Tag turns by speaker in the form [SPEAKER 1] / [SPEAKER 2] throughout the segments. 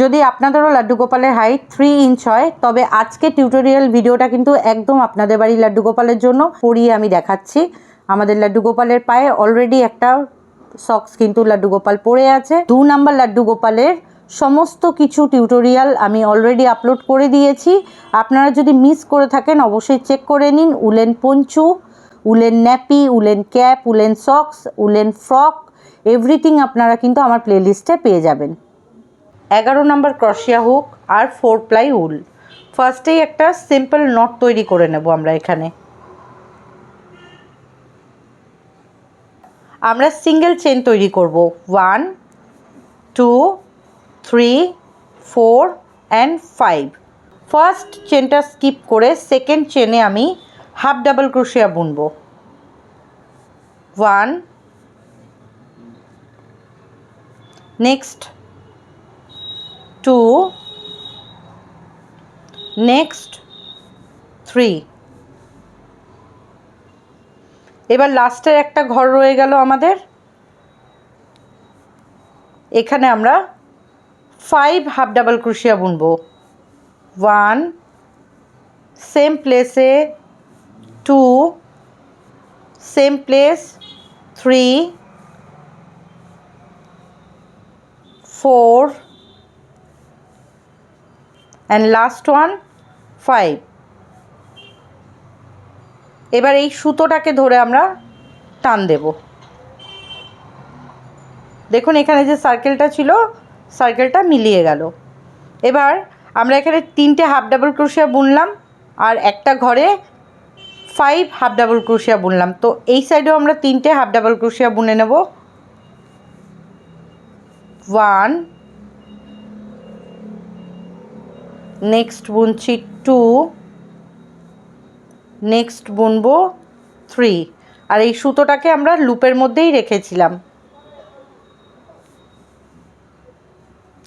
[SPEAKER 1] যদি আপনাদেরও লাড্ডু গোপালের হাইট 3 ইঞ্চ হয় তবে আজকে টিউটোরিয়াল ভিডিওটা কিন্তু একদম আপনাদের বাড়ির লাড্ডু গোপালের জন্য পরিয়ে আমি দেখাচ্ছি। আমাদের লাড্ডু গোপালের পায়ে অলরেডি একটা সক্স কিন্তু লাড্ডু গোপাল পরে আছে। 2 নাম্বার লাড্ডু গোপালের সমস্ত কিছু টিউটোরিয়াল আমি অলরেডি আপলোড করে দিয়েছি। আপনারা যদি মিস করে থাকেন অবশ্যই চেক করে নিন। Woollen poncho, woollen nappy, woollen cap, woollen socks, woollen frock everything আপনারা কিন্তু আমার প্লেলিস্টে পেয়ে যাবেন। 11 নম্বর ক্রশিয়া হুক আর 4 প্লাই উল। ফার্স্টেই একটা সিম্পল নট তৈরি করে নেব আমরা এখানে। আমরা সিঙ্গেল চেন তৈরি করব 1 2 3 4 অ্যান্ড 5। ফার্স্ট চেনটা স্কিপ করে সেকেন্ড চেনে আমি হাফ ডাবল ক্রোশিয়া বুনব। 1, next 2, next 3। এবার লাস্টের একটা ঘর রয়ে গেল আমাদের। এখানে আমরা 5 হাফ ডাবল ক্রোশিয়া বুনব। 1, সেম প্লেসে 2, same place 3, 4 and last one 5। এবার এই সুতোটাকে ধরে আমরা টান দেব। দেখুন এখানে যে সার্কেলটা ছিল সার্কেলটা মিলিয়ে গেল। এবার আমরা এখানে 3টে হাফ ডাবল ক্রোশিয়া বুনলাম আর একটা ঘরে 5 হাফ ডাবল ক্রোশিয়া বুনলাম। তো এই সাইডেও আমরা 3টে হাফ ডাবল ক্রোশিয়া বুনে নেব। 1, নেক্সট বুনছি 2, নেক্সট বুনবো 3। আর এই সুতোটাকে আমরা লুপের মধ্যেই রেখেছিলাম।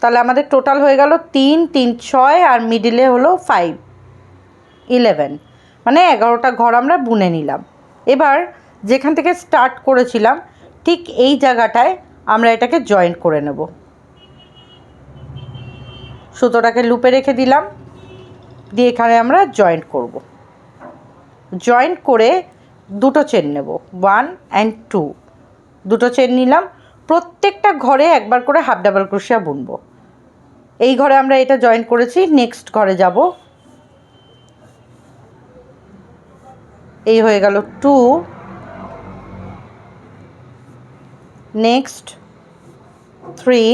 [SPEAKER 1] তাহলে আমাদের টোটাল হয়ে গেল 3 3 6 আর মিডিলে হলো 5 11, মানে 11টা ঘর আমরা বুনে নিলাম। এবার যেখান থেকে স্টার্ট করেছিলাম ঠিক এই জায়গাটায় আমরা এটাকে জয়েন্ট করে নেব। সুতোটাকে লুপে রেখে দিলাম, দিয়ে এখানে আমরা জয়েন্ট করব। জয়েন্ট করে দুটো চেন নেব 1 অ্যান্ড 2। দুটো চেন নিলাম। প্রত্যেকটা ঘরে একবার করে হাফ ডাবল ক্রোশিয়া বুনবো। এই ঘরে আমরা এটা জয়েন্ট করেছি, নেক্সট ঘরে যাব। এই হয়ে গেল 2, নেক্সট 3,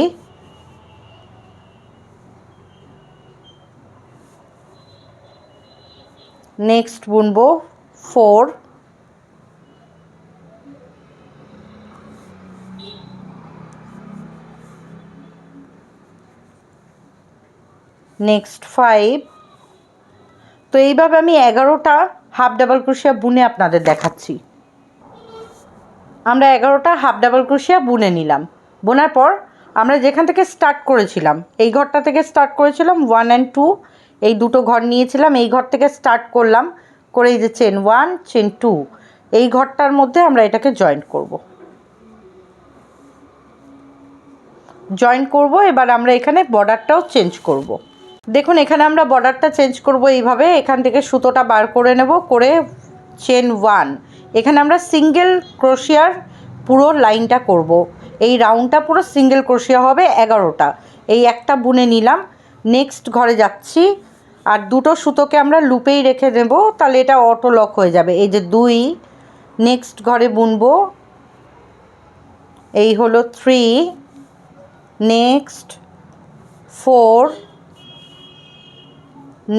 [SPEAKER 1] নেক্সট বুনবো 4, নেক্সট 5। তো এইভাবে আমি 11টা হাফ ডাবল ক্রোশিয়া বুনে আপনাদের দেখাচ্ছি। আমরা 11টা হাফ ডাবল ক্রোশিয়া বুনে নিলাম। বোনার পর আমরা যেখান থেকে স্টার্ট করেছিলাম এই ঘরটা থেকে স্টার্ট করেছিলাম 1 অ্যান্ড 2, এই দুটো ঘর নিয়েছিলাম। এই ঘর থেকে স্টার্ট করলাম করে এই যে চেন 1 চেন 2 এই ঘরটার মধ্যে আমরা এটাকে জয়েন্ট করব। জয়েন্ট করব। এবার আমরা এখানে বর্ডারটাও চেঞ্জ করব। দেখুন এখানে আমরা বর্ডারটা চেঞ্জ করব এইভাবে। এখান থেকে সুতোটা বার করে নেব, করে চেন 1 এখানে আমরা সিঙ্গেল ক্রোশিয়ার পুরো লাইনটা করব। এই রাউন্ডটা পুরো সিঙ্গেল ক্রোশিয়া হবে 11টা। এই একটা বুনে নিলাম, নেক্সট ঘরে যাচ্ছি আর দুটো সুতোকে আমরা লুপেই রেখে দেব, তাহলে এটা অটো লক হয়ে যাবে। এই যে 2, নেক্সট ঘরে বুনবো। এই হলো 3, নেক্সট 4,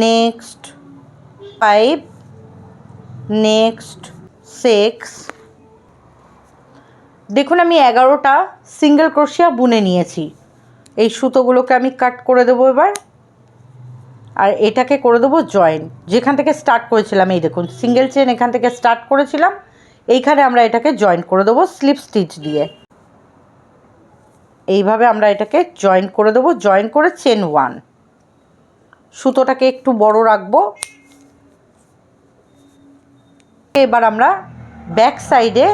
[SPEAKER 1] নেক্সট 5, নেক্সট 6। দেখুন আমি 11টা সিঙ্গেল ক্রোশিয়া বুনে নিয়েছি। এই সুতোগুলোকে আমি কাট করে দেবো এবার, আর এটাকে করে দেবো জয়েন্ট। যেখান থেকে স্টার্ট করেছিলাম এই দেখুন সিঙ্গেল চেন এখান থেকে স্টার্ট করেছিলাম, এইখানে আমরা এটাকে জয়েন্ট করে দেবো স্লিপ স্টিচ দিয়ে। এইভাবে আমরা এটাকে জয়েন্ট করে দেবো। জয়েন্ট করে চেন 1, সুতোটাকে একটু বড় রাখবো। এবার আমরা ব্যাক সাইডে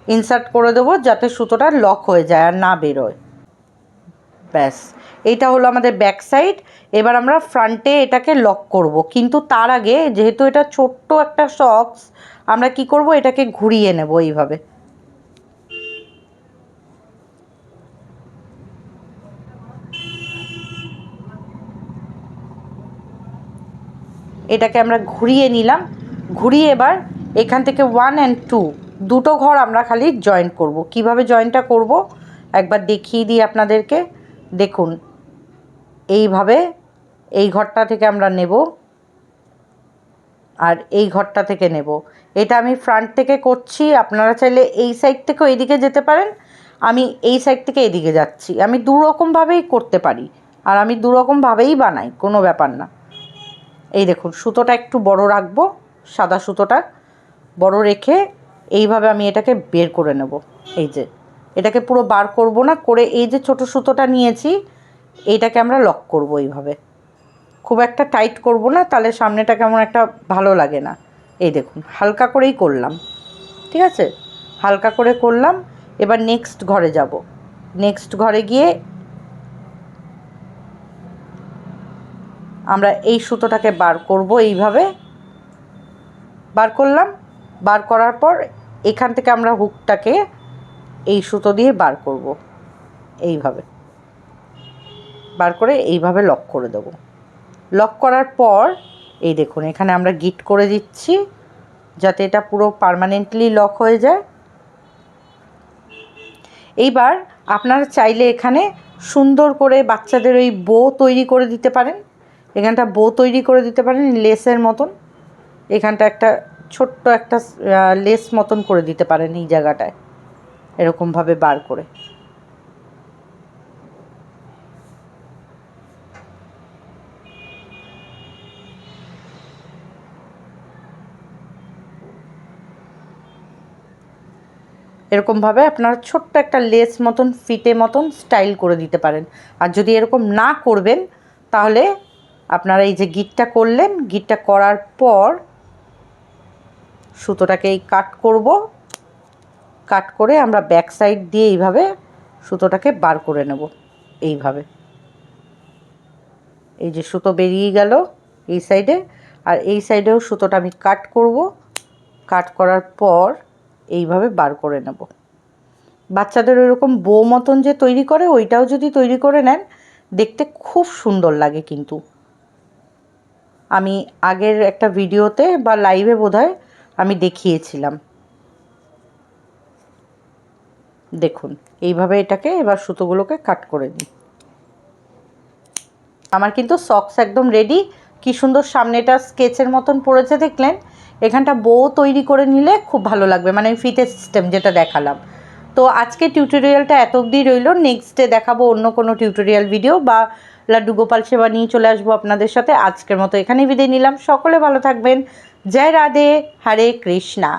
[SPEAKER 1] ইনসার্ট করে দেবো যাতে সুতোটা লক হয়ে যায় আর না বেরোয়। ব্যাস এইটা হলো আমাদের ব্যাক সাইড। এবার আমরা ফ্রন্টে এটাকে লক করব, কিন্তু তার আগে যেহেতু এটা ছোট্ট একটা সক্স, আমরা কি করব, এটাকে ঘুরিয়ে নেব এইভাবে। এটাকে আমরা ঘুরিয়ে নিলাম। ঘুরিয়ে এবার এখান থেকে 1 and 2 দুটো ঘর আমরা খালি জয়েন করব। কিভাবে জয়েনটা করব একবার দেখিয়ে দিই আপনাদেরকে। দেখুন, এইভাবে এই ঘরটা থেকে আমরা নেব আর এই ঘরটা থেকে নেব। এটা আমি ফ্রন্ট থেকে করছি, আপনারা চাইলে এই সাইড থেকেও এইদিকে যেতে পারেন। আমি এই সাইড থেকে এদিকে যাচ্ছি। আমি দু রকমভাবেই করতে পারি, আর আমি দু রকমভাবেই বানাই, কোনো ব্যাপার না। এই দেখুন, সুতোটা একটু বড় রাখবো, সাদা সুতোটা বড় রেখে এইভাবে আমি এটাকে বের করে নেব। এই যে এটাকে পুরো বার করব না, করে এই যে ছোট সুতোটা নিয়েছি এইটাকে আমরা লক করব এইভাবে। খুব একটা টাইট করব না, তাহলে সামনেটা কেমন একটা ভালো লাগে না। এই দেখুন, হালকা করেই করলাম, ঠিক আছে, হালকা করে করলাম। এবার নেক্সট ঘরে যাব। নেক্সট ঘরে গিয়ে আমরা এই সুতোটাকে বার করব, এইভাবে বার করলাম। বার করার পর এখান থেকে আমরা হুকটাকে এই সুতো দিয়ে বার করব, এইভাবে বার করে এইভাবে লক করে দেব। লক করার পর এই দেখুন, এখানে আমরা গিট করে দিচ্ছি যাতে এটা পুরো পার্মানেন্টলি লক হয়ে যায়। এইবার আপনারা চাইলে এখানে সুন্দর করে বাচ্চাদের ওই বো তৈরি করে দিতে পারেন। এখানটা বো তৈরি করে দিতে পারেন লেসের মতন। এখানটা একটা ছোট্ট একটা লেস মতন করে দিতে পারেন এই জায়গাটায়, এরকমভাবে বার করে। এরকমভাবে আপনারা ছোট্ট একটা লেস মতন ফিতে মতন স্টাইল করে দিতে পারেন। আর যদি এরকম না করবেন তাহলে আপনারা এই যে গিটটা করলেন, গিটটা করার পর সুতোটাকে এই কাট করব। কাট করে আমরা ব্যাক সাইড দিয়ে এইভাবে সুতোটাকে বার করে নেব, এইভাবে। এই যে সুতো বেরিয়ে গেল এই সাইডে, আর এই সাইডেও সুতোটা আমি কাট করব। কাট করার পর এইভাবে বার করে নেব। বাচ্চাদের ওইরকম বো মতন যে তৈরি করে, ওইটাও যদি তৈরি করে নেন দেখতে খুব সুন্দর লাগে। কিন্তু আমি আগের একটা ভিডিওতে বা লাইভে বোধহয় আমি দেখিয়েছিলাম। দেখুন, এইভাবে এটাকে এবার সুতোগুলোকে কাট করে নিই। আমার কিন্তু সক্স একদম রেডি। কি সুন্দর সামনেটা স্কেচের মতন পড়েছে দেখলেন। এখানটা বো তৈরি করে নিলে খুব ভালো লাগবে, মানে ফিতে সিস্টেম যেটা দেখালাম। তো আজকে টিউটোরিয়ালটা এত অবধি রইল। নেক্সট ডে দেখাবো অন্য কোনো টিউটোরিয়াল ভিডিও, বা লাড্ডু গোপাল সেবা নিয়ে চলে আসবো আপনাদের সাথে। আজকের মতো এখানেই বিদায় নিলাম। সকলে ভালো থাকবেন। জয় রাধে, হরে কৃষ্ণা।